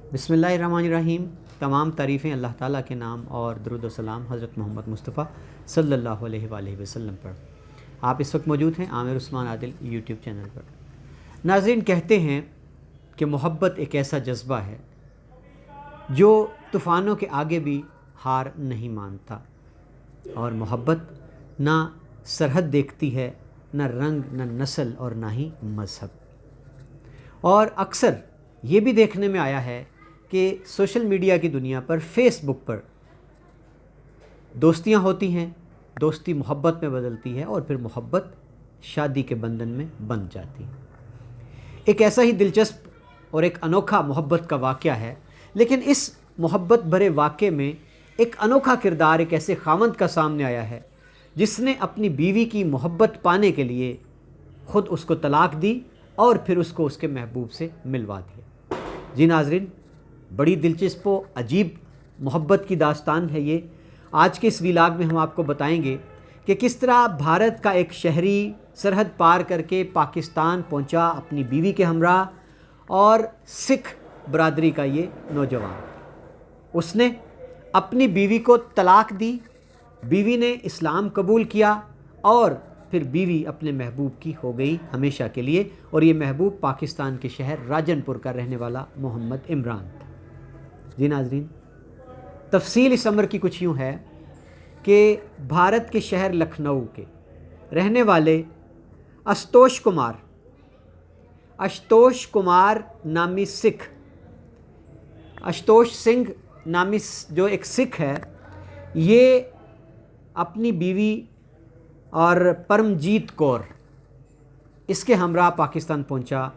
बिस्मिल्लाहिर्रहमानिर्रहीम। तमाम तारीफ़ें अल्लाह ताला के नाम और दरूद व सलाम हज़रत मोहम्मद मुस्तफ़ा सल्लल्लाहु अलैहि वसल्लम पर। आप इस वक्त मौजूद हैं आमिर उस्मान आदिल यूट्यूब चैनल पर। नाज़रीन, कहते हैं कि मोहब्बत एक ऐसा जज्बा है जो तूफ़ानों के आगे भी हार नहीं मानता, और मोहब्बत ना सरहद देखती है, ना रंग, ना नस्ल और ना ही मज़हब। और अक्सर ये भी देखने में आया है कि सोशल मीडिया की दुनिया पर, फेसबुक पर दोस्तियां होती हैं, दोस्ती मोहब्बत में बदलती है और फिर मोहब्बत शादी के बंधन में बंध जाती है। एक ऐसा ही दिलचस्प और एक अनोखा मोहब्बत का वाक़या है, लेकिन इस मोहब्बत भरे वाक़े में एक अनोखा किरदार एक ऐसे खावंद का सामने आया है जिसने अपनी बीवी की मोहब्बत पाने के लिए ख़ुद उसको तलाक दी और फिर उसको उसके महबूब से मिलवा दिया। जी नाज़रीन, बड़ी दिलचस्प व अजीब मोहब्बत की दास्तान है ये। आज के इस व्लॉग में हम आपको बताएंगे कि किस तरह भारत का एक शहरी सरहद पार करके पाकिस्तान पहुंचा अपनी बीवी के हमरा, और सिख बरादरी का ये नौजवान, उसने अपनी बीवी को तलाक दी, बीवी ने इस्लाम कबूल किया और फिर बीवी अपने महबूब की हो गई हमेशा के लिए। और ये महबूब पाकिस्तान के शहर राजनपुर का रहने वाला मोहम्मद इमरान था। जी नाज़रीन, तफसील इस अमर की कुछ यूँ है कि भारत के शहर लखनऊ के रहने वाले आशुतोष कुमार नामी सिख, आशुतोष सिंह नामी जो एक सिख है, ये अपनी बीवी और परमजीत कौर इसके हमरा पाकिस्तान पहुंचा।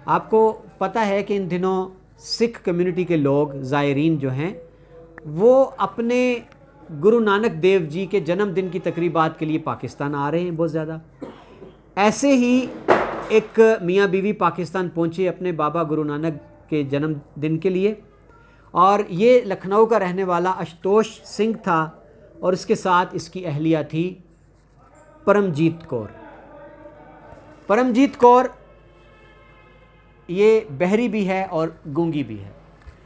आपको पता है कि इन दिनों सिख कम्युनिटी के लोग, ज़ायरीन जो हैं, वो अपने गुरु नानक देव जी के जन्मदिन की तकरीबात के लिए पाकिस्तान आ रहे हैं बहुत ज़्यादा। ऐसे ही एक मियाँ बीवी पाकिस्तान पहुँचे अपने बाबा गुरु नानक के जन्मदिन के लिए, और ये लखनऊ का रहने वाला आशुतोष सिंह था और इसके साथ इसकी अहलिया थी परमजीत कौर। परमजीत कौर ये बहरी भी है और गूंगी भी है,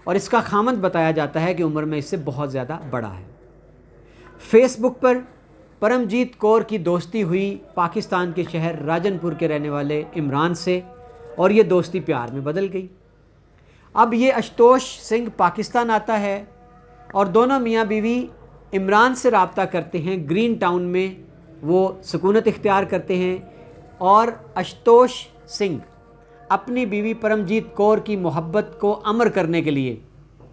और इसका खामद बताया जाता है कि उम्र में इससे बहुत ज़्यादा बड़ा है। फेसबुक पर परमजीत कौर की दोस्ती हुई पाकिस्तान के शहर राजनपुर के रहने वाले इमरान से, और ये दोस्ती प्यार में बदल गई। अब ये आशुतोष सिंह पाकिस्तान आता है और दोनों मियाँ बीवी इमरान से रब्ता करते हैं। ग्रीन टाउन में वो सुकूनत इख्तियार करते हैं और आशुतोष सिंह अपनी बीवी परमजीत कौर की मोहब्बत को अमर करने के लिए,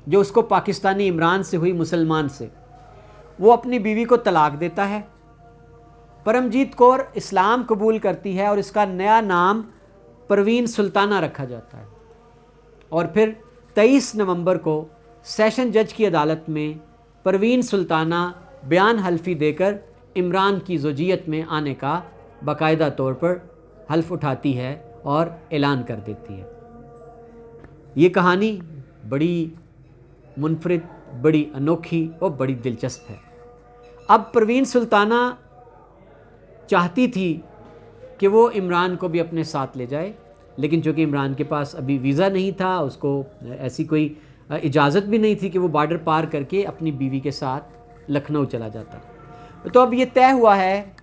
जो उसको पाकिस्तानी इमरान से हुई मुसलमान से, वो अपनी बीवी को तलाक देता है। परमजीत कौर इस्लाम कबूल करती है और इसका नया नाम परवीन सुल्ताना रखा जाता है। और फिर 23 नवंबर को सेशन जज की अदालत में परवीन सुल्ताना बयान हल्फी देकर इमरान की ज़ौजियत में आने का बाकायदा तौर पर हल्फ उठाती है और ऐलान कर देती है। ये कहानी बड़ी मुनफरिद, बड़ी अनोखी और बड़ी दिलचस्प है। अब परवीन सुल्ताना चाहती थी कि वो इमरान को भी अपने साथ ले जाए, लेकिन चूँकि इमरान के पास अभी वीज़ा नहीं था, उसको ऐसी कोई इजाज़त भी नहीं थी कि वो बॉर्डर पार करके अपनी बीवी के साथ लखनऊ चला जाता। तो अब ये तय हुआ है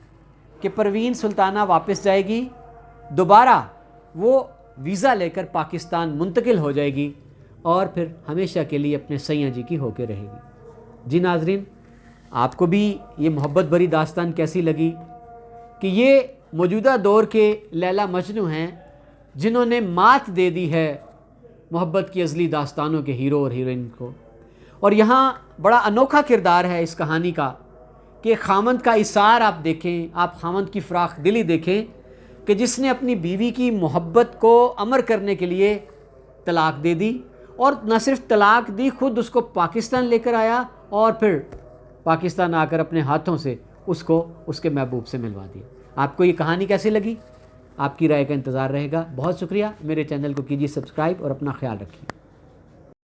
कि परवीन सुल्ताना वापस जाएगी, दोबारा वो वीज़ा लेकर पाकिस्तान मुंतकिल हो जाएगी और फिर हमेशा के लिए अपने सैयाँ जी की होकर रहेगी। जी नाज़रीन, आपको भी ये मोहब्बत भरी दास्तान कैसी लगी कि ये मौजूदा दौर के लैला मजनू हैं जिन्होंने मात दे दी है मोहब्बत की अज़ली दास्तानों के हीरो और हीरोइन को। और यहाँ बड़ा अनोखा किरदार है इस कहानी का कि खामंद का इसार आप देखें, आप खामंद की फ़राख दिली देखें कि जिसने अपनी बीवी की मोहब्बत को अमर करने के लिए तलाक दे दी, और न सिर्फ तलाक दी, ख़ुद उसको पाकिस्तान लेकर आया और फिर पाकिस्तान आकर अपने हाथों से उसको उसके महबूब से मिलवा दिया। आपको ये कहानी कैसी लगी? आपकी राय का इंतज़ार रहेगा। बहुत शुक्रिया। मेरे चैनल को कीजिए सब्सक्राइब और अपना ख्याल रखिए।